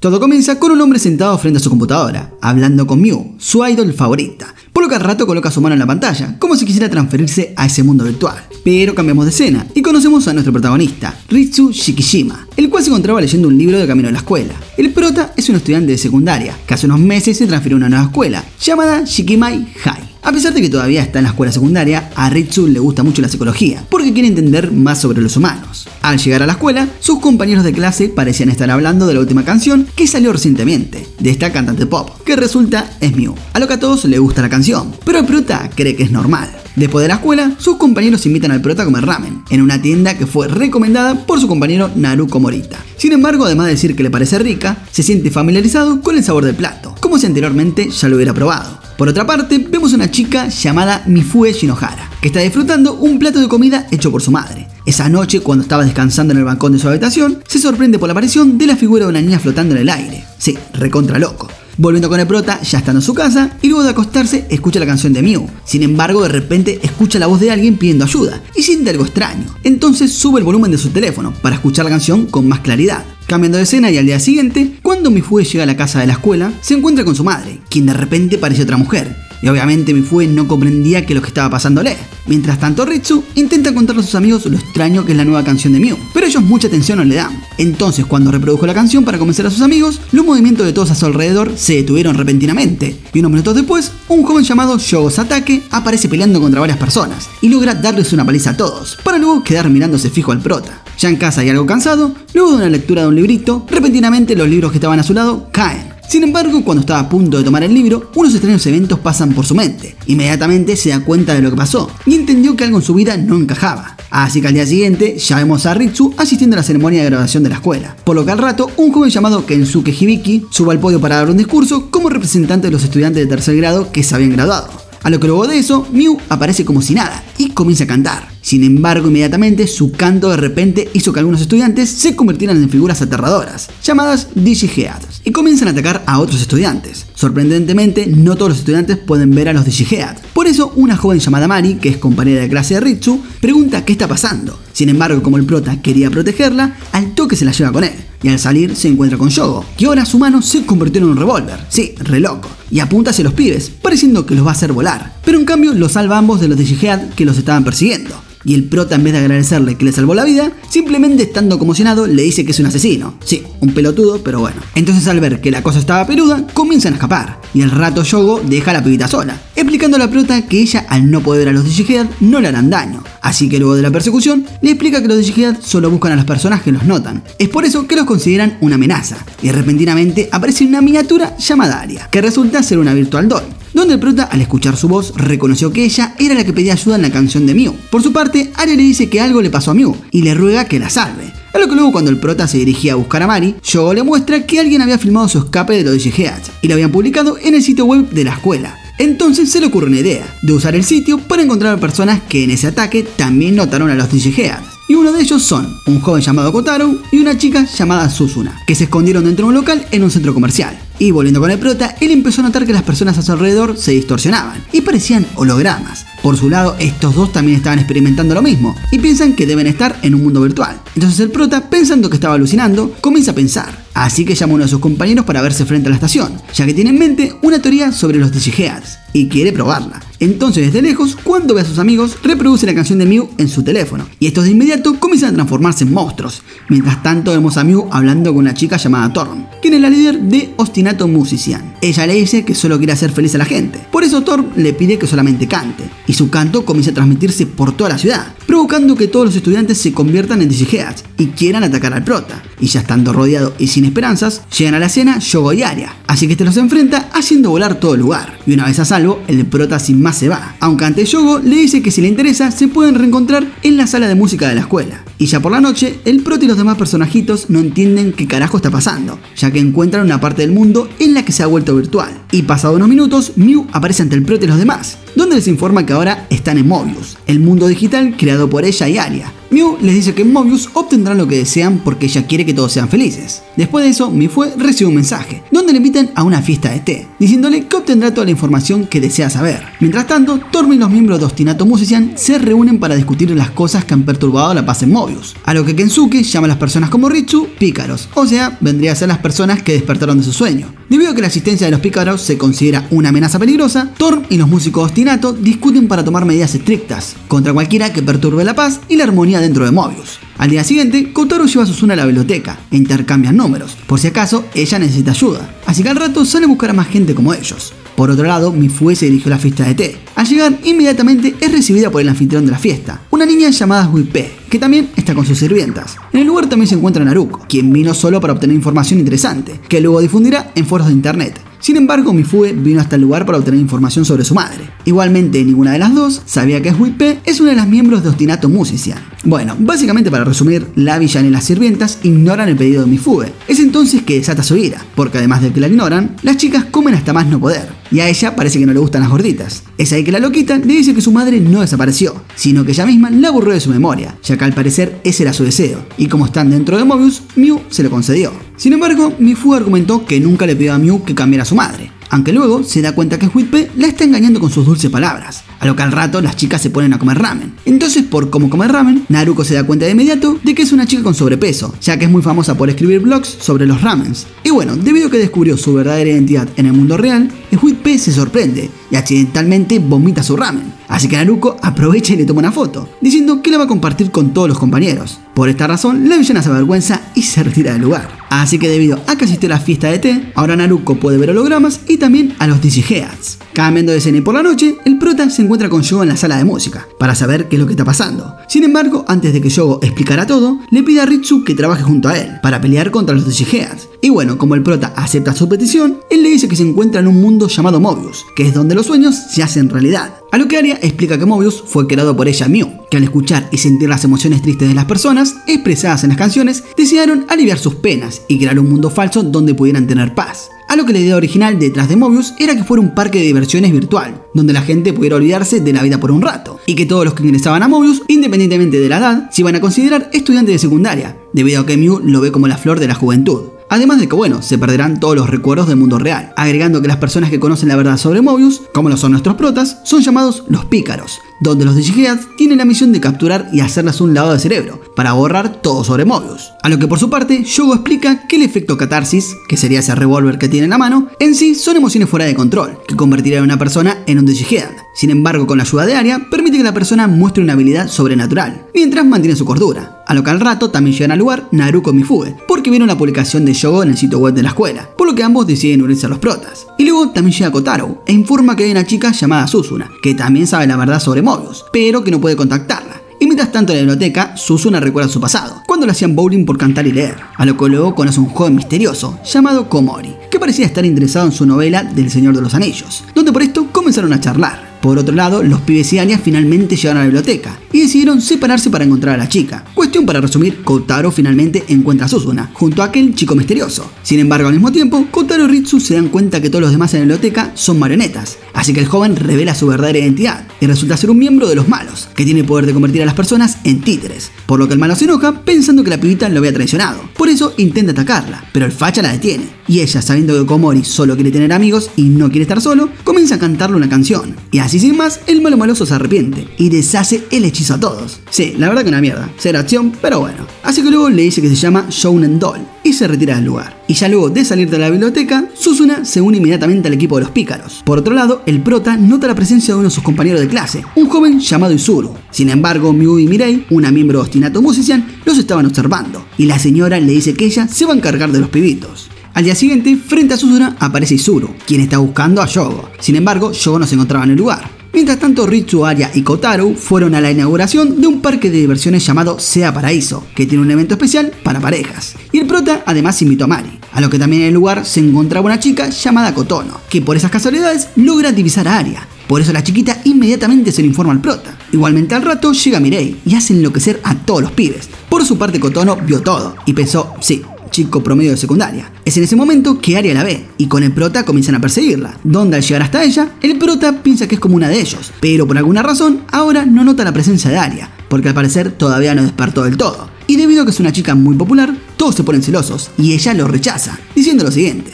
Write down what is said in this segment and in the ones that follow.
Todo comienza con un hombre sentado frente a su computadora, hablando con Miu, su idol favorita, por lo que al rato coloca su mano en la pantalla, como si quisiera transferirse a ese mundo virtual. Pero cambiamos de escena y conocemos a nuestro protagonista, Ritsu Shikishima, el cual se encontraba leyendo un libro de camino a la escuela. El prota es un estudiante de secundaria, que hace unos meses se transfirió a una nueva escuela, llamada Shikimai High. A pesar de que todavía está en la escuela secundaria, a Ritsu le gusta mucho la psicología, porque quiere entender más sobre los humanos. Al llegar a la escuela, sus compañeros de clase parecían estar hablando de la última canción que salió recientemente, de esta cantante pop, que resulta es Miu. A lo que a todos le gusta la canción, pero el prota cree que es normal. Después de la escuela, sus compañeros invitan al prota a comer ramen, en una tienda que fue recomendada por su compañero Naruko Morita. Sin embargo, además de decir que le parece rica, se siente familiarizado con el sabor del plato, como si anteriormente ya lo hubiera probado. Por otra parte, vemos a una chica llamada Mifue Shinohara, que está disfrutando un plato de comida hecho por su madre. Esa noche, cuando estaba descansando en el balcón de su habitación, se sorprende por la aparición de la figura de una niña flotando en el aire. Sí, recontra loco. Volviendo con el prota, ya estando en su casa, y luego de acostarse, escucha la canción de Miu. Sin embargo, de repente escucha la voz de alguien pidiendo ayuda, y siente algo extraño. Entonces sube el volumen de su teléfono, para escuchar la canción con más claridad. Cambiando de escena y al día siguiente, cuando Mifue llega a la casa de la escuela, se encuentra con su madre, quien de repente parece otra mujer. Y obviamente Mifue no comprendía qué es lo que estaba pasándole. Mientras tanto, Ritsu intenta contarle a sus amigos lo extraño que es la nueva canción de Miu, pero ellos mucha atención no le dan. Entonces, cuando reprodujo la canción para convencer a sus amigos, los movimientos de todos a su alrededor se detuvieron repentinamente. Y unos minutos después, un joven llamado Shogo Satake aparece peleando contra varias personas y logra darles una paliza a todos, para luego quedar mirándose fijo al prota. Ya en casa y algo cansado, luego de una lectura de un librito, repentinamente los libros que estaban a su lado caen. Sin embargo, cuando estaba a punto de tomar el libro, unos extraños eventos pasan por su mente. Inmediatamente se da cuenta de lo que pasó y entendió que algo en su vida no encajaba. Así que al día siguiente ya vemos a Ritsu asistiendo a la ceremonia de graduación de la escuela. Por lo que al rato, un joven llamado Kensuke Hibiki sube al podio para dar un discurso como representante de los estudiantes de tercer grado que se habían graduado. A lo que luego de eso, Miu aparece como si nada y comienza a cantar. Sin embargo, inmediatamente su canto de repente hizo que algunos estudiantes se convirtieran en figuras aterradoras, llamadas Digiheads, y comienzan a atacar a otros estudiantes. Sorprendentemente, no todos los estudiantes pueden ver a los Digiheads. Por eso, una joven llamada Mari, que es compañera de clase de Ritsu, pregunta qué está pasando. Sin embargo, como el prota quería protegerla, al toque se la lleva con él. Y al salir se encuentra con Shogo, que ahora su mano se convirtió en un revólver. Sí, re loco. Y apunta hacia los pibes, pareciendo que los va a hacer volar. Pero en cambio los salva a ambos de los Digiheads que los estaban persiguiendo. Y el prota, en vez de agradecerle que le salvó la vida, simplemente estando conmocionado le dice que es un asesino. Sí, un pelotudo, pero bueno. Entonces al ver que la cosa estaba peluda, comienzan a escapar. Y al rato Shogo deja a la pibita sola, explicando a la prota que ella, al no poder ver a los Digiheads, no le harán daño. Así que luego de la persecución, le explica que los Digiheads solo buscan a las personas que los notan. Es por eso que los consideran una amenaza. Y repentinamente aparece una miniatura llamada Aria, que resulta ser una Virtual Doll, donde el prota, al escuchar su voz, reconoció que ella era la que pedía ayuda en la canción de Miu. Por su parte, Aria le dice que algo le pasó a Miu y le ruega que la salve. A lo que luego, cuando el prota se dirigía a buscar a Mari, Shogo le muestra que alguien había filmado su escape de los Digiheads y lo habían publicado en el sitio web de la escuela. Entonces se le ocurre una idea, de usar el sitio para encontrar a personas que en ese ataque también notaron a los Digiheads. Y uno de ellos son un joven llamado Kotaro y una chica llamada Suzuna, que se escondieron dentro de un local en un centro comercial. Y volviendo con el prota, él empezó a notar que las personas a su alrededor se distorsionaban y parecían hologramas. Por su lado, estos dos también estaban experimentando lo mismo y piensan que deben estar en un mundo virtual. Entonces el prota, pensando que estaba alucinando, comienza a pensar. Así que llama a uno de sus compañeros para verse frente a la estación, ya que tiene en mente una teoría sobre los Digiheads y quiere probarla. Entonces, desde lejos, cuando ve a sus amigos, reproduce la canción de Miu en su teléfono y estos de inmediato comienzan a transformarse en monstruos. Mientras tanto, vemos a Miu hablando con una chica llamada Torm, quien es la líder de Ostinato Musician. Ella le dice que solo quiere hacer feliz a la gente. Por eso Torm le pide que solamente cante, y su canto comienza a transmitirse por toda la ciudad, provocando que todos los estudiantes se conviertan en Digiheads y quieran atacar al prota. Y ya estando rodeado y sin esperanzas, llegan a la escena Shogo y Aria, así que este los enfrenta haciendo volar todo el lugar. Y una vez a salvo, el prota sin más se va, aunque antes Shogo le dice que si le interesa se pueden reencontrar en la sala de música de la escuela. Y ya por la noche, el prota y los demás personajitos no entienden qué carajo está pasando, ya que encuentran una parte del mundo en la que se ha vuelto virtual. Y pasados unos minutos, Miu aparece ante el prota y los demás, donde les informa que ahora están en Mobius, el mundo digital creado por ella y Aria, Miu les dice que Mobius obtendrá lo que desean porque ella quiere que todos sean felices. Después de eso, Mifune recibe un mensaje, donde le invitan a una fiesta de té, diciéndole que obtendrá toda la información que desea saber. Mientras tanto, Torm y los miembros de Ostinato Musician se reúnen para discutir las cosas que han perturbado la paz en Mobius, a lo que Kensuke llama a las personas como Ritsu pícaros, o sea, vendría a ser las personas que despertaron de su sueño. Debido a que la existencia de los pícaros se considera una amenaza peligrosa, Torm y los músicos de Ostinato discuten para tomar medidas estrictas contra cualquiera que perturbe la paz y la armonía dentro de Mobius. Al día siguiente, Kotaro lleva a Suzuna a la biblioteca e intercambian números, por si acaso ella necesita ayuda, así que al rato sale a buscar a más gente como ellos. Por otro lado, Mifune se dirigió a la fiesta de té. Al llegar, inmediatamente es recibida por el anfitrión de la fiesta, una niña llamada Huipé, que también está con sus sirvientas. En el lugar también se encuentra Naruko, quien vino solo para obtener información interesante, que luego difundirá en foros de internet. Sin embargo, Mifune vino hasta el lugar para obtener información sobre su madre. Igualmente, ninguna de las dos sabía que Huipé es una de las miembros de Ostinato Musician. Bueno, básicamente para resumir, la villana y las sirvientas ignoran el pedido de Mifune. Es entonces que desata su ira, porque además de que la ignoran, las chicas comen hasta más no poder. Y a ella parece que no le gustan las gorditas. Es ahí que la loquita le dice que su madre no desapareció, sino que ella misma la borró de su memoria, ya que al parecer ese era su deseo, y como están dentro de Mobius, Miu se lo concedió. Sin embargo, Mifune argumentó que nunca le pidió a Miu que cambiara a su madre, aunque luego se da cuenta que Huipé la está engañando con sus dulces palabras, a lo que al rato las chicas se ponen a comer ramen. Entonces, por cómo comer ramen, Naruko se da cuenta de inmediato de que es una chica con sobrepeso, ya que es muy famosa por escribir blogs sobre los ramens. Y bueno, debido a que descubrió su verdadera identidad en el mundo real, Huipé se sorprende y accidentalmente vomita su ramen. Así que Naruko aprovecha y le toma una foto, diciendo que la va a compartir con todos los compañeros. Por esta razón, la villana se avergüenza y se retira del lugar. Así que debido a que asistió a la fiesta de té, ahora Naruko puede ver hologramas y también a los Digiheads. Cambiando de escena y por la noche, el prota se encuentra con Yogo en la sala de música, para saber qué es lo que está pasando. Sin embargo, antes de que Yogo explicara todo, le pide a Ritsu que trabaje junto a él, para pelear contra los Digiheads. Y bueno, como el prota acepta su petición, él le dice que se encuentra en un mundo llamado Mobius, que es donde los sueños se hacen realidad. A lo que Aria explica que Mobius fue creado por ella Miu, que al escuchar y sentir las emociones tristes de las personas expresadas en las canciones, desearon aliviar sus penas y crear un mundo falso donde pudieran tener paz. A lo que la idea original detrás de Mobius era que fuera un parque de diversiones virtual, donde la gente pudiera olvidarse de la vida por un rato, y que todos los que ingresaban a Mobius, independientemente de la edad, se iban a considerar estudiantes de secundaria, debido a que Miu lo ve como la flor de la juventud. Además de que bueno, se perderán todos los recuerdos del mundo real, agregando que las personas que conocen la verdad sobre Mobius, como lo son nuestros protas, son llamados los pícaros, donde los Digiheads tienen la misión de capturar y hacerles un lavado de cerebro, para borrar todo sobre Mobius. A lo que por su parte, Yogo explica que el efecto catarsis, que sería ese revólver que tiene en la mano, en sí son emociones fuera de control, que convertirían a una persona en un Digihead. Sin embargo, con la ayuda de Aria, permite que la persona muestre una habilidad sobrenatural, mientras mantiene su cordura. A lo que al rato también llegan al lugar Naruko y Mifune, porque vieron la publicación de Yogo en el sitio web de la escuela, por lo que ambos deciden unirse a los protas. Y luego también llega Kotaro e informa que hay una chica llamada Suzuna, que también sabe la verdad sobre Mobius, pero que no puede contactarla. Y mientras tanto en la biblioteca, Suzuna recuerda su pasado, cuando le hacían bowling por cantar y leer, a lo que luego conoce a un joven misterioso llamado Komori, que parecía estar interesado en su novela del Señor de los Anillos, donde por esto comenzaron a charlar. Por otro lado, los pibes y Aria finalmente llegaron a la biblioteca y decidieron separarse para encontrar a la chica. Cuestión para resumir, Kotaro finalmente encuentra a Suzuna, junto a aquel chico misterioso. Sin embargo, al mismo tiempo, Kotaro y Ritsu se dan cuenta que todos los demás en la biblioteca son marionetas, así que el joven revela su verdadera identidad y resulta ser un miembro de los malos, que tiene el poder de convertir a las personas en títeres, por lo que el malo se enoja pensando que la pibita lo había traicionado. Por eso intenta atacarla, pero el facha la detiene, y ella, sabiendo que Komori solo quiere tener amigos y no quiere estar solo, comienza a cantarle una canción, y así sin más, el malo maloso se arrepiente y deshace el hechizo a todos. Sí, la verdad que una mierda, cero acción, pero bueno. Así que luego le dice que se llama Shounen Doll y se retira del lugar. Y ya luego de salir de la biblioteca, Suzuna se une inmediatamente al equipo de los pícaros. Por otro lado, el prota nota la presencia de uno de sus compañeros de clase, un joven llamado Izuru. Sin embargo, Miu y Mirei, una miembro de Ostinato Musician, los estaban observando, y la señora le dice que ella se va a encargar de los pibitos. Al día siguiente, frente a Suzuna aparece Izuru, quien está buscando a Yogo. Sin embargo, Yogo no se encontraba en el lugar. Mientras tanto, Ritsu, Aria y Kotaro fueron a la inauguración de un parque de diversiones llamado Sea Paraíso, que tiene un evento especial para parejas. Y el prota además invitó a Mari, a lo que también en el lugar se encontraba una chica llamada Kotono, que por esas casualidades logra divisar a Aria. Por eso la chiquita inmediatamente se le informa al prota. Igualmente al rato llega Mirei y hace enloquecer a todos los pibes. Por su parte, Kotono vio todo y pensó, sí, chico promedio de secundaria. Es en ese momento que Aria la ve y con el prota comienzan a perseguirla, donde al llegar hasta ella, el prota piensa que es como una de ellos, pero por alguna razón ahora no nota la presencia de Aria, porque al parecer todavía no despertó del todo. Y debido a que es una chica muy popular, todos se ponen celosos y ella lo rechaza, diciendo lo siguiente.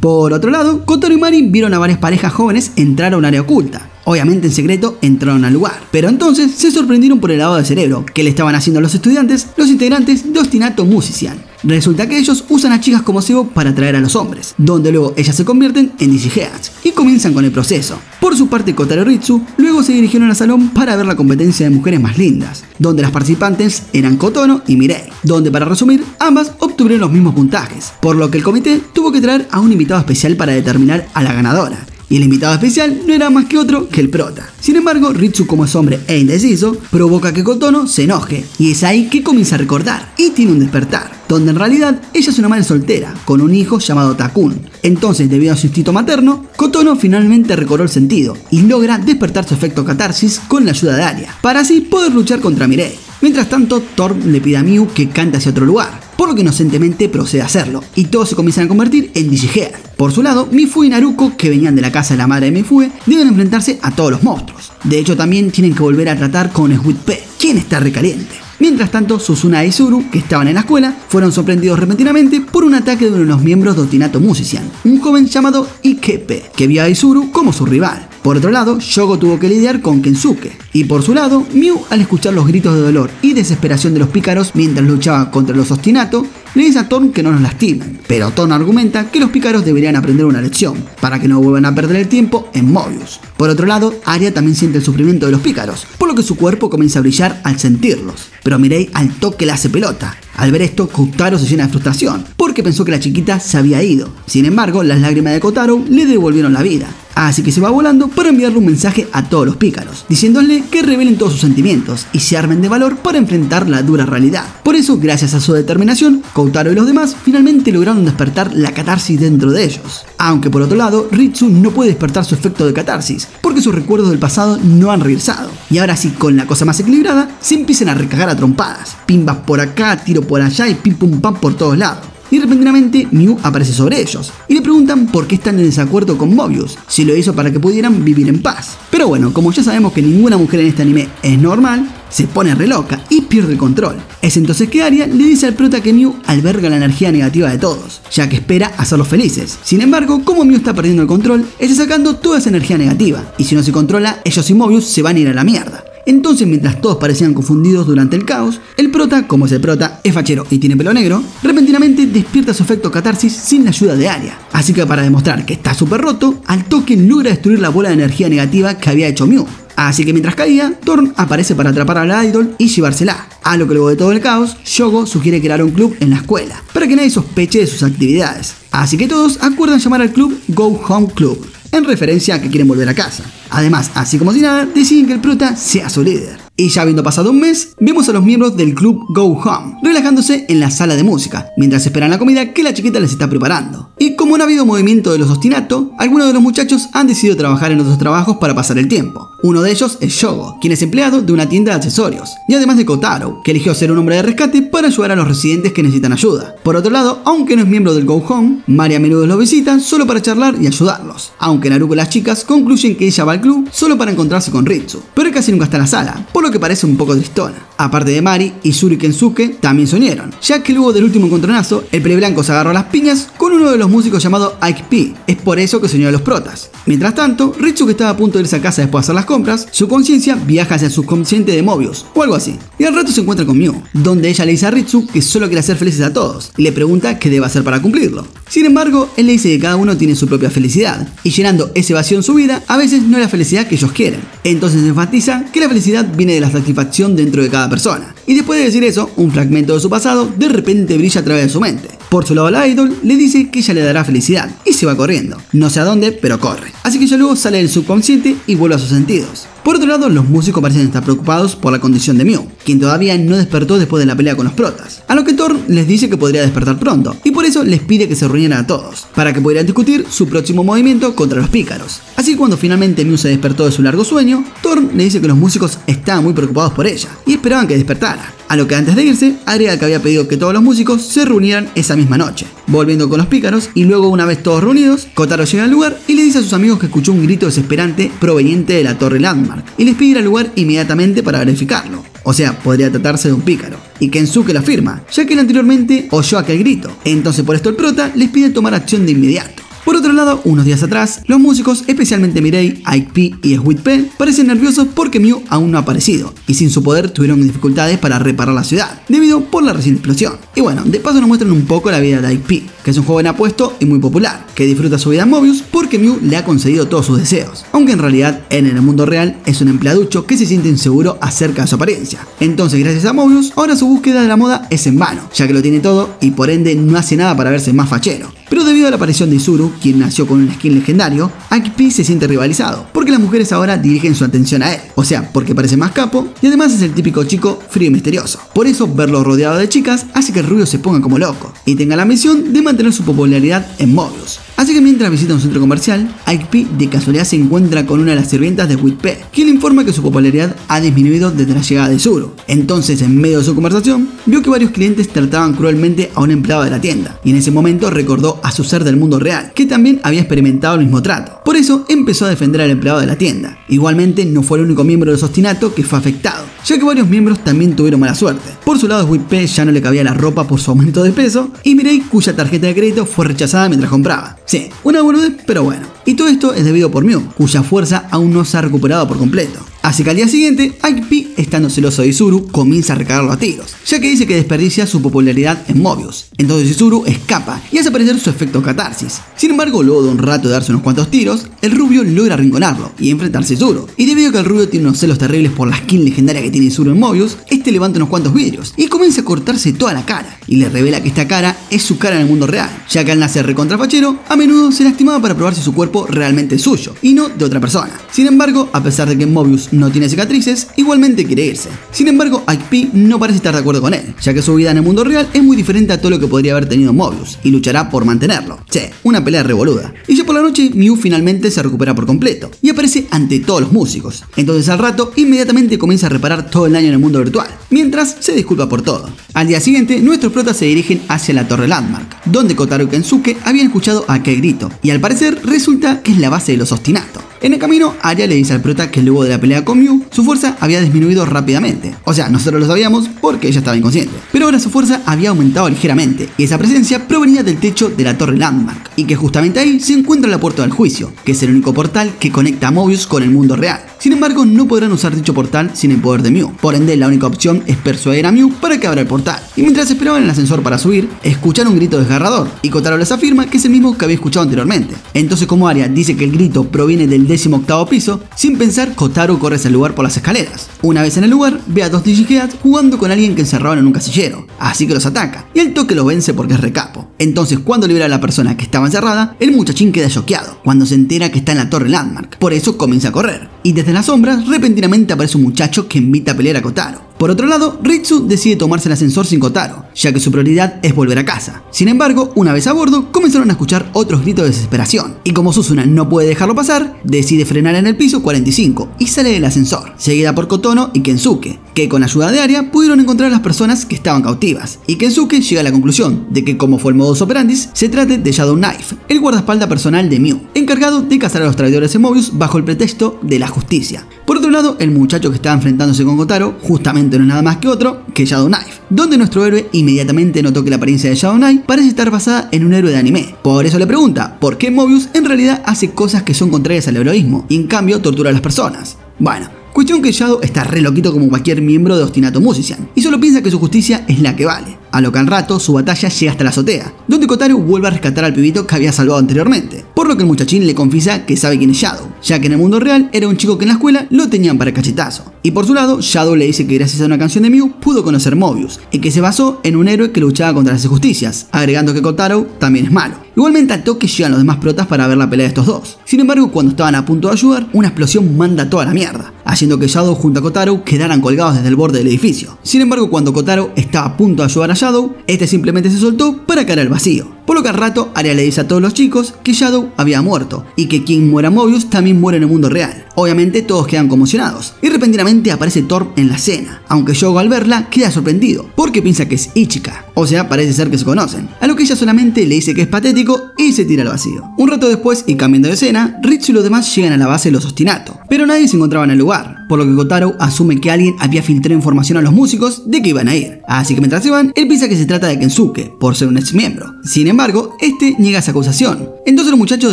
Por otro lado, Kotaro y Mari vieron a varias parejas jóvenes entrar a un área oculta. Obviamente en secreto entraron al lugar, pero entonces se sorprendieron por el lavado de cerebro que le estaban haciendo a los estudiantes, los integrantes de Ostinato Musician. Resulta que ellos usan a chicas como cebo para atraer a los hombres, donde luego ellas se convierten en digiheads y comienzan con el proceso. Por su parte, Kotaro y Ritsu luego se dirigieron al salón para ver la competencia de mujeres más lindas, donde las participantes eran Kotono y Mirei, donde para resumir, ambas obtuvieron los mismos puntajes, por lo que el comité tuvo que traer a un invitado especial para determinar a la ganadora. Y el invitado especial no era más que otro que el prota. Sin embargo, Ritsu, como es hombre e indeciso, provoca que Kotono se enoje, y es ahí que comienza a recordar y tiene un despertar, donde en realidad ella es una madre soltera, con un hijo llamado Takun. Entonces, debido a su instinto materno, Kotono finalmente recobró el sentido y logra despertar su efecto catarsis con la ayuda de Aria, para así poder luchar contra Mirei. Mientras tanto, Thor le pide a Miu que cante hacia otro lugar, por lo que inocentemente procede a hacerlo, y todos se comienzan a convertir en Digihead. Por su lado, Mifune y Naruko, que venían de la casa de la madre de Mifune, deben enfrentarse a todos los monstruos. De hecho, también tienen que volver a tratar con Sweet Pea, quien está recaliente. Mientras tanto, Suzuna y Izuru, que estaban en la escuela, fueron sorprendidos repentinamente por un ataque de uno de los miembros de Ostinato Musician, un joven llamado Ikepe, que vio a Izuru como su rival. Por otro lado, Shogo tuvo que lidiar con Kensuke, y por su lado, Miu, al escuchar los gritos de dolor y desesperación de los pícaros mientras luchaba contra los Ostinato, le dice a Thorn que no nos lastimen, pero Thorn argumenta que los pícaros deberían aprender una lección, para que no vuelvan a perder el tiempo en Mobius. Por otro lado, Aria también siente el sufrimiento de los pícaros, por lo que su cuerpo comienza a brillar al sentirlos, pero Mirei al toque la hace pelota. Al ver esto, Kotaro se llena de frustración, porque pensó que la chiquita se había ido. Sin embargo, las lágrimas de Kotaro le devolvieron la vida, así que se va volando para enviarle un mensaje a todos los pícaros, diciéndole que revelen todos sus sentimientos y se armen de valor para enfrentar la dura realidad. Por eso, gracias a su determinación, Kotaro y los demás finalmente lograron despertar la catarsis dentro de ellos. Aunque por otro lado, Ritsu no puede despertar su efecto de catarsis, porque sus recuerdos del pasado no han regresado. Y ahora sí, con la cosa más equilibrada, se empiezan a recagar a trompadas. Pimbas por acá, tiro por allá y pim pum pam por todos lados. Y repentinamente Miu aparece sobre ellos y le preguntan por qué están en desacuerdo con Mobius, si lo hizo para que pudieran vivir en paz. Pero bueno, como ya sabemos que ninguna mujer en este anime es normal, se pone re loca y pierde el control. Es entonces que Aria le dice al prota que Miu alberga la energía negativa de todos, ya que espera hacerlos felices. Sin embargo, como Miu está perdiendo el control, está sacando toda esa energía negativa, y si no se controla, ellos y Mobius se van a ir a la mierda. Entonces, mientras todos parecían confundidos durante el caos, el prota, como es el prota, es fachero y tiene pelo negro, repentinamente despierta su efecto catarsis sin la ayuda de Aria. Así que para demostrar que está súper roto, al toque logra destruir la bola de energía negativa que había hecho Miu. Así que mientras caía, Thorn aparece para atrapar a la idol y llevársela. A lo que luego de todo el caos, Shogo sugiere crear un club en la escuela, para que nadie sospeche de sus actividades. Así que todos acuerdan llamar al club Go Home Club, en referencia a que quieren volver a casa. Además, así como si nada, deciden que el prota sea su líder. Y ya habiendo pasado un mes, vemos a los miembros del club Go Home relajándose en la sala de música, mientras esperan la comida que la chiquita les está preparando. Y como no ha habido movimiento de los Ostinato, algunos de los muchachos han decidido trabajar en otros trabajos para pasar el tiempo. Uno de ellos es Shogo, quien es empleado de una tienda de accesorios, y además de Kotaro, que eligió ser un hombre de rescate para ayudar a los residentes que necesitan ayuda. Por otro lado, aunque no es miembro del Go Home, Mari a menudo los visita solo para charlar y ayudarlos, aunque Naruko y las chicas concluyen que ella va al club solo para encontrarse con Ritsu, pero él casi nunca está en la sala, por lo que parece un poco tristona. Aparte de Mari, Izuru y Kensuke también se unieron, ya que luego del último encontronazo, el Pele Blanco se agarró a las piñas con uno de los músicos llamado Ike P. Es por eso que se unió a los protas. Mientras tanto, Ritsu, que estaba a punto de irse a casa después de hacer las compras, su conciencia viaja hacia el subconsciente de Mobius, o algo así, y al rato se encuentra con Miu, donde ella le dice a Ritsu que solo quiere hacer felices a todos, y le pregunta qué debe hacer para cumplirlo. Sin embargo, él le dice que cada uno tiene su propia felicidad, y llenando ese vacío en su vida, a veces no es la felicidad que ellos quieren. Entonces enfatiza que la felicidad viene de la satisfacción dentro de cada persona. Y después de decir eso, un fragmento de su pasado de repente brilla a través de su mente. Por su lado, la idol le dice que ella le dará felicidad, y se va corriendo. No sé a dónde, pero corre. Así que ella luego sale del subconsciente y vuelve a sus sentidos. Por otro lado, los músicos parecen estar preocupados por la condición de Miu, quien todavía no despertó después de la pelea con los protas, a lo que Thor les dice que podría despertar pronto, y por eso les pide que se reunieran a todos, para que pudieran discutir su próximo movimiento contra los pícaros. Así que cuando finalmente Mew se despertó de su largo sueño, Thor le dice que los músicos estaban muy preocupados por ella, y esperaban que despertara. A lo que antes de irse, agrega que había pedido que todos los músicos se reunieran esa misma noche, volviendo con los pícaros, y luego una vez todos reunidos, Kotaro llega al lugar y le dice a sus amigos que escuchó un grito desesperante proveniente de la torre Landmark, y les pide ir al lugar inmediatamente para verificarlo. O sea, podría tratarse de un pícaro. Y Kensuke lo afirma, ya que él anteriormente oyó aquel grito. Entonces por esto el prota les pide tomar acción de inmediato. Por otro lado, unos días atrás, los músicos, especialmente Mirai, Ike P y Sweet Pea, parecen nerviosos porque Mew aún no ha aparecido, y sin su poder tuvieron dificultades para reparar la ciudad, debido por la reciente explosión. Y bueno, de paso nos muestran un poco la vida de Ike P, que es un joven apuesto y muy popular, que disfruta su vida en Mobius porque Mew le ha concedido todos sus deseos, aunque en realidad él en el mundo real es un empleaducho que se siente inseguro acerca de su apariencia. Entonces gracias a Mobius, ahora su búsqueda de la moda es en vano, ya que lo tiene todo y por ende no hace nada para verse más fachero. Pero debido a la aparición de Izuru, quien nació con un skin legendario, Ike P se siente rivalizado, porque las mujeres ahora dirigen su atención a él, o sea, porque parece más capo y además es el típico chico frío y misterioso. Por eso, verlo rodeado de chicas hace que el rubio se ponga como loco y tenga la misión de mantener su popularidad en Mobius. Así que mientras visita un centro comercial, Ike P de casualidad se encuentra con una de las sirvientas de Sweet Pea, quien le informa que su popularidad ha disminuido desde la llegada de Izuru. Entonces, en medio de su conversación, vio que varios clientes trataban cruelmente a un empleado de la tienda, y en ese momento recordó a su ser del mundo real, que también había experimentado el mismo trato. Por eso empezó a defender al empleado de la tienda. Igualmente, no fue el único miembro del Ostinato que fue afectado, ya que varios miembros también tuvieron mala suerte. Por su lado, Sweet Pea ya no le cabía la ropa por su aumento de peso, y Mirai, cuya tarjeta de crédito fue rechazada mientras compraba. Sí, una boludez, pero bueno. Y todo esto es debido por Mew, cuya fuerza aún no se ha recuperado por completo. Así que al día siguiente, Ike P, estando celoso de Izuru, comienza a recargarlo a tiros, ya que dice que desperdicia su popularidad en Mobius. Entonces Izuru escapa y hace aparecer su efecto catarsis. Sin embargo, luego de un rato de darse unos cuantos tiros, el rubio logra arrinconarlo y enfrentarse a Izuru. Y debido a que el rubio tiene unos celos terribles por la skin legendaria que tiene Izuru en Mobius, este levanta unos cuantos vidrios y comienza a cortarse toda la cara. Y le revela que esta cara es su cara en el mundo real, ya que al nacer recontrafachero, a menudo se lastimaba para probar si su cuerpo realmente es suyo y no de otra persona. Sin embargo, a pesar de que en Mobius no tiene cicatrices, igualmente quiere irse. Sin embargo, Ike P no parece estar de acuerdo con él, ya que su vida en el mundo real es muy diferente a todo lo que podría haber tenido Mobius, y luchará por mantenerlo. Che, una pelea revoluda. Y ya por la noche, Mew finalmente se recupera por completo, y aparece ante todos los músicos. Entonces al rato, inmediatamente comienza a reparar todo el daño en el mundo virtual, mientras se disculpa por todo. Al día siguiente, nuestros protas se dirigen hacia la torre Landmark, donde Kotaro y Kensuke habían escuchado aquel grito, y al parecer resulta que es la base de los Ostinato. En el camino, Arya le dice al prota que luego de la pelea con Mew, su fuerza había disminuido rápidamente. O sea, nosotros lo sabíamos porque ella estaba inconsciente. Pero ahora su fuerza había aumentado ligeramente, y esa presencia provenía del techo de la torre Landmark, y que justamente ahí se encuentra la puerta del juicio, que es el único portal que conecta a Mobius con el mundo real. Sin embargo, no podrán usar dicho portal sin el poder de Mew. Por ende, la única opción es persuadir a Mew para que abra el portal. Y mientras esperaban en el ascensor para subir, escucharon un grito desgarrador, y Kotaro les afirma que es el mismo que había escuchado anteriormente. Entonces, como Arya dice que el grito proviene del 18º piso, sin pensar, Kotaro corre hacia el lugar por las escaleras. Una vez en el lugar, ve a dos Digiheads jugando con alguien que encerraban en un casillero, así que los ataca, y al toque los vence porque es recapo. Entonces, cuando libera a la persona que estaba encerrada, el muchachín queda choqueado cuando se entera que está en la torre Landmark. Por eso comienza a correr, y desde las sombras, repentinamente aparece un muchacho que invita a pelear a Kotaro. Por otro lado, Ritsu decide tomarse el ascensor sin Kotaro, ya que su prioridad es volver a casa. Sin embargo, una vez a bordo, comenzaron a escuchar otros gritos de desesperación, y como Suzuna no puede dejarlo pasar, decide frenar en el piso 45 y sale del ascensor, seguida por Kotono y Kensuke, que con ayuda de Arya pudieron encontrar a las personas que estaban cautivas, y Kensuke llega a la conclusión de que, como fue el modus operandi, se trate de Shadow Knife, el guardaespaldas personal de Mew, encargado de cazar a los traidores de Mobius bajo el pretexto de la justicia. Por otro lado, el muchacho que estaba enfrentándose con Kotaro justamente no es nada más que otro que Shadow Knife, donde nuestro héroe inmediatamente notó que la apariencia de Shadow Knife parece estar basada en un héroe de anime. Por eso le pregunta por qué Mobius en realidad hace cosas que son contrarias al heroísmo y en cambio tortura a las personas. Bueno, cuestión que Shadow está re loquito como cualquier miembro de Ostinato Musician y solo piensa que su justicia es la que vale. A lo que al rato su batalla llega hasta la azotea, donde Kotaro vuelve a rescatar al pibito que había salvado anteriormente, por lo que el muchachín le confiesa que sabe quién es Shadow, ya que en el mundo real era un chico que en la escuela lo tenían para el cachetazo. Y por su lado, Shadow le dice que gracias a una canción de Mew pudo conocer Mobius, y que se basó en un héroe que luchaba contra las injusticias, agregando que Kotaro también es malo. Igualmente a toque llegan los demás protas para ver la pelea de estos dos. Sin embargo, cuando estaban a punto de ayudar, una explosión manda toda la mierda, haciendo que Shadow junto a Kotaro quedaran colgados desde el borde del edificio. Sin embargo, cuando Kotaro estaba a punto de ayudar a Shadow, este simplemente se soltó para caer al vacío. Por lo que al rato, Arya le dice a todos los chicos que Shadow había muerto, y que quien muera Mobius también muere en el mundo real. Obviamente todos quedan conmocionados, y repentinamente aparece Thorm en la escena, aunque Yogo al verla queda sorprendido, porque piensa que es Ichika, o sea, parece ser que se conocen, a lo que ella solamente le dice que es patético y se tira al vacío. Un rato después, y cambiando de escena, Ritsu y los demás llegan a la base de los Ostinato, pero nadie se encontraba en el lugar, por lo que Kotaro asume que alguien había filtrado información a los músicos de que iban a ir, así que mientras se van, él piensa que se trata de Kensuke, por ser un ex miembro. Sin embargo, este niega esa acusación, entonces los muchachos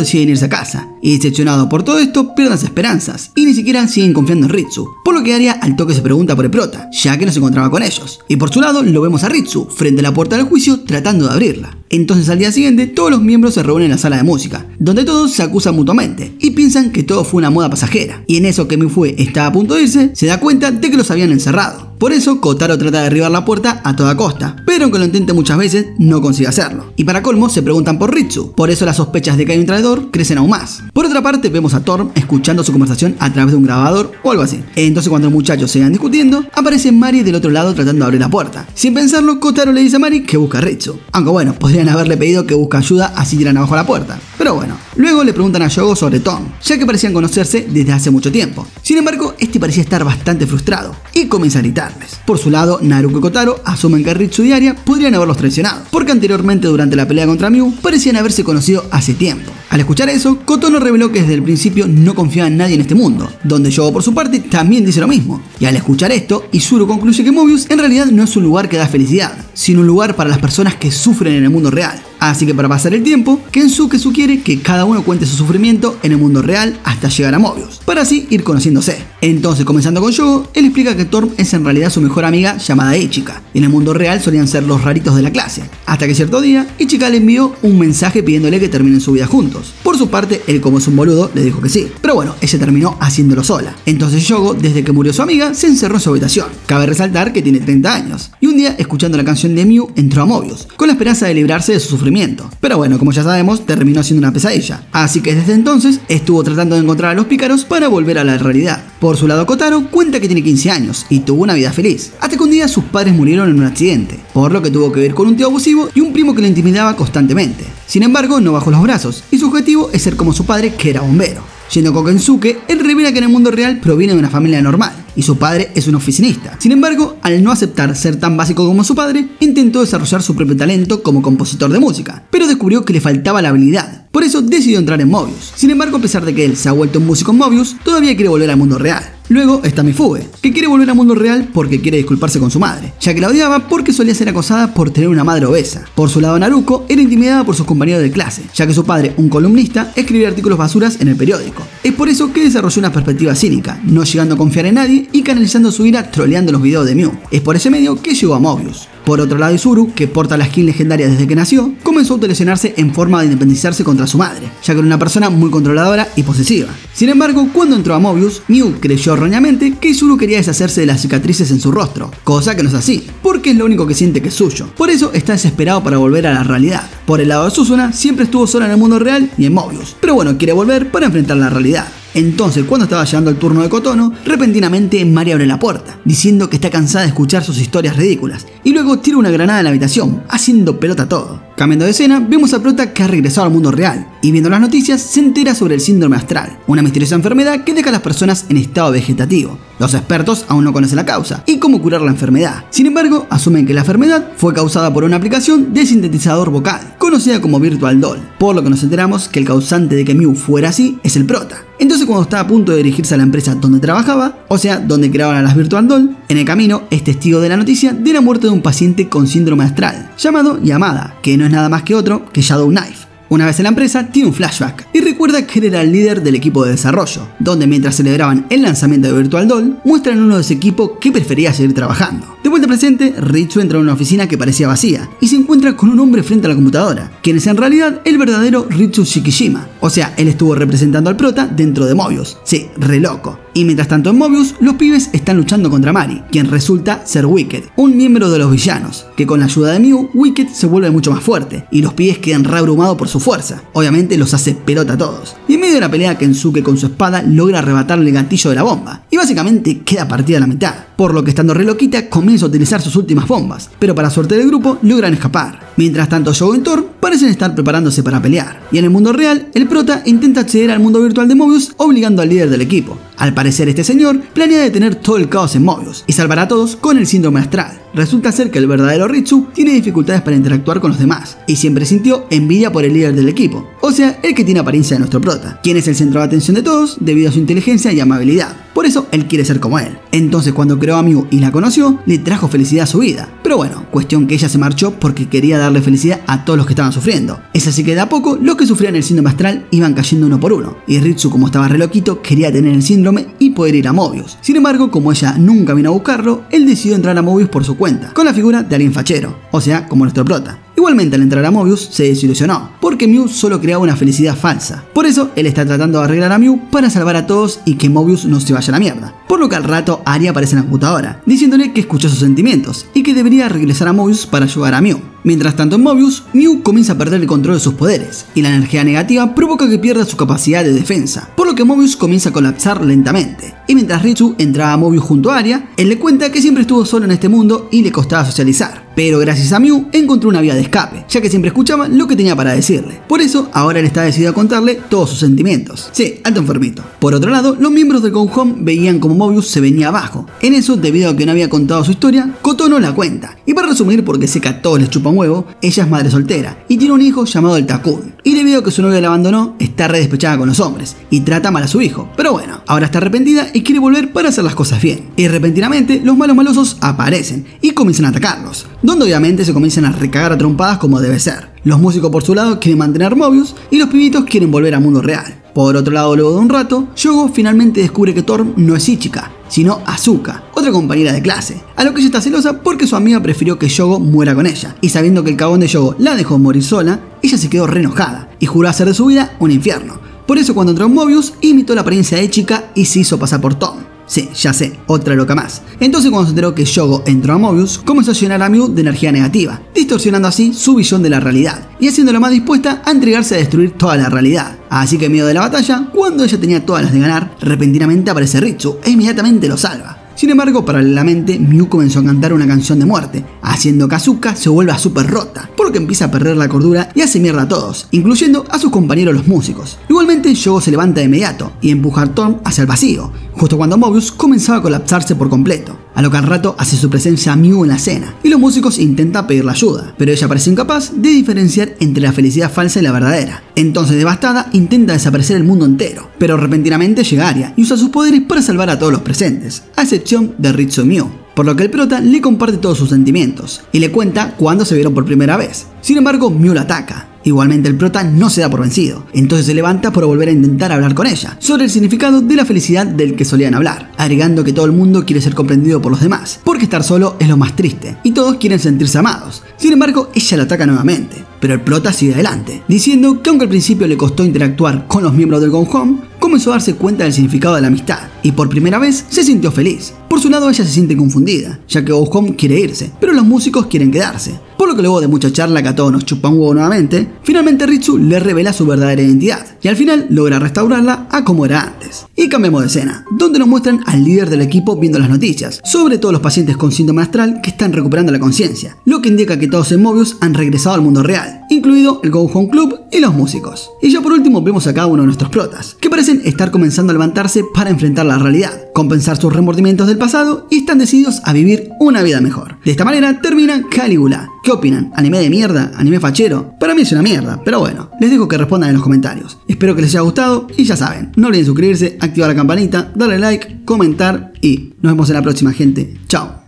deciden irse a casa, y decepcionados por todo esto, pierden las esperanzas, y ni siquiera siguen confiando en Ritsu, por lo que Arya al toque se pregunta por el prota, ya que no se encontraba con ellos, y por su lado lo vemos a Ritsu, frente a la puerta del juicio, tratando de abrirla. Entonces al día siguiente, todos los miembros se reúnen en la sala de música, donde todos se acusan mutuamente, y piensan que todo fue una moda pasajera, y en eso que Mifune estaba a punto de irse, se da cuenta de que los habían encerrado. Por eso, Kotaro trata de derribar la puerta a toda costa, pero aunque lo intente muchas veces, no consigue hacerlo. Y para colmo, se preguntan por Ritsu, por eso las sospechas de que hay un traidor crecen aún más. Por otra parte, vemos a Thorm escuchando su conversación a través de un grabador o algo así. Entonces cuando los muchachos sigan discutiendo, aparece Mari del otro lado tratando de abrir la puerta. Sin pensarlo, Kotaro le dice a Mari que busca a Ritsu. Aunque bueno, podrían haberle pedido que busque ayuda así tiran abajo la puerta. Pero bueno, luego le preguntan a Yogo sobre Thorm, ya que parecían conocerse desde hace mucho tiempo. Sin embargo, este parecía estar bastante frustrado y comienza a gritarles. Por su lado, Naruko y Kotaro asumen que Ritsu y Arya podrían haberlos traicionado, porque anteriormente durante la pelea contra Mew parecían haberse conocido hace tiempo. Al escuchar eso, Kotono reveló que desde el principio no confiaba en nadie en este mundo, donde Yogo por su parte también dice lo mismo. Y al escuchar esto, Izuru concluye que Mobius en realidad no es un lugar que da felicidad, sino un lugar para las personas que sufren en el mundo real. Así que para pasar el tiempo, Kensuke sugiere que cada uno cuente su sufrimiento en el mundo real hasta llegar a Mobius, para así ir conociéndose. Entonces, comenzando con Yogo, él explica que Thorm es en realidad su mejor amiga llamada Ichika, y en el mundo real solían ser los raritos de la clase, hasta que cierto día, Ichika le envió un mensaje pidiéndole que terminen su vida juntos. Por su parte, él como es un boludo, le dijo que sí, pero bueno, ella terminó haciéndolo sola. Entonces Yogo, desde que murió su amiga, se encerró en su habitación. Cabe resaltar que tiene 30 años, y un día, escuchando la canción de Mew, entró a Mobius, con la esperanza de librarse de su sufrimiento. Pero bueno, como ya sabemos, terminó siendo una pesadilla. Así que desde entonces estuvo tratando de encontrar a los pícaros para volver a la realidad. Por su lado, Kotaro cuenta que tiene 15 años y tuvo una vida feliz, hasta que un día sus padres murieron en un accidente, por lo que tuvo que vivir con un tío abusivo y un primo que lo intimidaba constantemente. Sin embargo, no bajó los brazos y su objetivo es ser como su padre, que era bombero. Yendo con Kensuke, él revela que en el mundo real proviene de una familia normal y su padre es un oficinista. Sin embargo, al no aceptar ser tan básico como su padre, intentó desarrollar su propio talento como compositor de música, pero descubrió que le faltaba la habilidad. Por eso decidió entrar en Mobius. Sin embargo, a pesar de que él se ha vuelto un músico en Mobius, todavía quiere volver al mundo real. Luego está Mifune, que quiere volver al mundo real porque quiere disculparse con su madre, ya que la odiaba porque solía ser acosada por tener una madre obesa. Por su lado, Naruko era intimidada por sus compañeros de clase, ya que su padre, un columnista, escribía artículos basuras en el periódico. Es por eso que desarrolló una perspectiva cínica, no llegando a confiar en nadie y canalizando su ira troleando los videos de Mew. Es por ese medio que llegó a Mobius. Por otro lado, Izuru, que porta la skin legendaria desde que nació, comenzó a autolesionarse en forma de independizarse contra su madre, ya que era una persona muy controladora y posesiva. Sin embargo, cuando entró a Mobius, Mew creyó erróneamente que Izuru quería deshacerse de las cicatrices en su rostro, cosa que no es así, porque es lo único que siente que es suyo. Por eso está desesperado para volver a la realidad. Por el lado de Suzuna, siempre estuvo sola en el mundo real y en Mobius, pero bueno, quiere volver para enfrentar la realidad. Entonces, cuando estaba llegando el turno de Kotono, repentinamente Mari abre la puerta, diciendo que está cansada de escuchar sus historias ridículas, y luego tira una granada en la habitación, haciendo pelota todo. Cambiando de escena, vemos a Prota que ha regresado al mundo real, y viendo las noticias se entera sobre el síndrome astral, una misteriosa enfermedad que deja a las personas en estado vegetativo. Los expertos aún no conocen la causa y cómo curar la enfermedad. Sin embargo, asumen que la enfermedad fue causada por una aplicación de sintetizador vocal, conocida como Virtual Doll, por lo que nos enteramos que el causante de que Mew fuera así es el Prota. Entonces, cuando está a punto de dirigirse a la empresa donde trabajaba, o sea, donde creaban a las Virtual Doll, en el camino es testigo de la noticia de la muerte de un paciente con síndrome astral, llamado Yamada, que no es nada más que otro que Shadow Knife. Una vez en la empresa, tiene un flashback y recuerda que él era el líder del equipo de desarrollo, donde mientras celebraban el lanzamiento de Virtual Doll, muestran uno de su equipo que prefería seguir trabajando. De vuelta al presente, Ritsu entra en una oficina que parecía vacía y se encuentra con un hombre frente a la computadora, quien es en realidad el verdadero Ritsu Shikishima, O sea, él estuvo representando al prota dentro de Mobius. Sí, re loco. Y mientras tanto en Mobius, los pibes están luchando contra Mari, quien resulta ser Wicked, un miembro de los villanos, que con la ayuda de Mew, Wicked se vuelve mucho más fuerte, y los pibes quedan re abrumados por su fuerza. Obviamente los hace pelota a todos. Y en medio de la pelea, Kensuke con su espada logra arrebatarle el gatillo de la bomba, y básicamente queda partida a la mitad. Por lo que estando re loquita, comienza a utilizar sus últimas bombas, pero para suerte del grupo, logran escapar. Mientras tanto, Shogo y Thor parecen estar preparándose para pelear, y en el mundo real, el prota intenta acceder al mundo virtual de Mobius, obligando al líder del equipo. Al parecer, este señor planea detener todo el caos en Mobius y salvar a todos con el síndrome astral. Resulta ser que el verdadero Ritsu tiene dificultades para interactuar con los demás y siempre sintió envidia por el líder del equipo, o sea, el que tiene apariencia de nuestro prota, quien es el centro de atención de todos debido a su inteligencia y amabilidad. Por eso él quiere ser como él. Entonces cuando creó a Mew y la conoció, le trajo felicidad a su vida. Pero bueno, cuestión que ella se marchó porque quería darle felicidad a todos los que estaban sufriendo. Es así que de a poco los que sufrían el síndrome astral iban cayendo uno por uno. Y Ritsu, como estaba re loquito, quería tener el síndrome y poder ir a Mobius. Sin embargo, como ella nunca vino a buscarlo, él decidió entrar a Mobius por su cuenta, con la figura de alguien fachero, o sea, como nuestro prota. Igualmente al entrar a Mobius se desilusionó, porque Mew solo creaba una felicidad falsa. Por eso él está tratando de arreglar a Mew para salvar a todos y que Mobius no se vaya a la mierda. Por lo que al rato Ari aparece en la computadora, diciéndole que escuchó sus sentimientos y que debería regresar a Mobius para ayudar a Mew. Mientras tanto en Mobius, Mew comienza a perder el control de sus poderes, y la energía negativa provoca que pierda su capacidad de defensa, por lo que Mobius comienza a colapsar lentamente. Y mientras Ritsu entraba a Mobius junto a Aria, él le cuenta que siempre estuvo solo en este mundo y le costaba socializar. Pero gracias a Mew encontró una vía de escape, ya que siempre escuchaba lo que tenía para decirle. Por eso ahora él está decidido a contarle todos sus sentimientos. Sí, alto enfermito. Por otro lado, los miembros de Go Home veían como Mobius se venía abajo. En eso, debido a que no había contado su historia, Kotono la cuenta. Y para resumir, porque sé que a todos les chupa un huevo, ella es madre soltera y tiene un hijo llamado el Takun. Y debido a que su novia la abandonó, está re despechada con los hombres y trata mal a su hijo. Pero bueno, ahora está arrepentida y quiere volver para hacer las cosas bien. Y repentinamente, los malos malosos aparecen y comienzan a atacarlos, donde obviamente se comienzan a recagar a trompadas como debe ser. Los músicos por su lado quieren mantener Mobius y los pibitos quieren volver al mundo real. Por otro lado, luego de un rato, Shogo finalmente descubre que Thor no es Ichika, sino Asuka, otra compañera de clase, a lo que ella está celosa porque su amiga prefirió que Shogo muera con ella, y sabiendo que el cagón de Shogo la dejó morir sola, ella se quedó re enojada y juró hacer de su vida un infierno. Por eso cuando entró en Mobius, imitó la apariencia de Ichika y se hizo pasar por Tom. Sí, ya sé, otra loca más. Entonces cuando se enteró que Shogo entró a Mobius, comenzó a llenar a Mew de energía negativa, distorsionando así su visión de la realidad, y haciéndola más dispuesta a entregarse a destruir toda la realidad. Así que en medio de la batalla, cuando ella tenía todas las de ganar, repentinamente aparece Ritsu e inmediatamente lo salva. Sin embargo, paralelamente, Mew comenzó a cantar una canción de muerte, haciendo que Asuka se vuelva súper rota, por lo que empieza a perder la cordura y hace mierda a todos, incluyendo a sus compañeros los músicos. Igualmente, Shogo se levanta de inmediato y empuja a Tom hacia el vacío, justo cuando Mobius comenzaba a colapsarse por completo, a lo que al rato hace su presencia Mew en la escena, y los músicos intentan pedirle ayuda, pero ella parece incapaz de diferenciar entre la felicidad falsa y la verdadera. Entonces, devastada, intenta desaparecer el mundo entero, pero repentinamente llega Aria y usa sus poderes para salvar a todos los presentes, a excepción de Ritsu y Mew, por lo que el prota le comparte todos sus sentimientos y le cuenta cuándo se vieron por primera vez. Sin embargo, Mew la ataca. Igualmente el prota no se da por vencido, entonces se levanta para volver a intentar hablar con ella sobre el significado de la felicidad del que solían hablar, agregando que todo el mundo quiere ser comprendido por los demás, porque estar solo es lo más triste y todos quieren sentirse amados. Sin embargo, ella la ataca nuevamente, pero el prota sigue adelante, diciendo que aunque al principio le costó interactuar con los miembros del Go Home, comenzó a darse cuenta del significado de la amistad y por primera vez se sintió feliz. Por su lado, ella se siente confundida, ya que Go Home quiere irse, pero los músicos quieren quedarse. Por lo que luego de mucha charla que a todos nos chupa un huevo nuevamente, finalmente Ritsu le revela su verdadera identidad y al final logra restaurarla a como era antes. Y cambiamos de escena, donde nos muestran al líder del equipo viendo las noticias sobre todos los pacientes con síndrome astral que están recuperando la conciencia, lo que indica que todos en Mobius han regresado al mundo real, incluido el Go Home Club y los músicos. Y ya por último vemos a cada uno de nuestros protas, que parecen estar comenzando a levantarse para enfrentar la realidad, compensar sus remordimientos del pasado y están decididos a vivir una vida mejor. De esta manera termina Calígula. ¿Qué opinan? ¿Anime de mierda? ¿Anime fachero? Para mí es una mierda, pero bueno, les dejo que respondan en los comentarios. Espero que les haya gustado y ya saben, no olviden suscribirse, activar la campanita, darle like, comentar y nos vemos en la próxima, gente. Chao.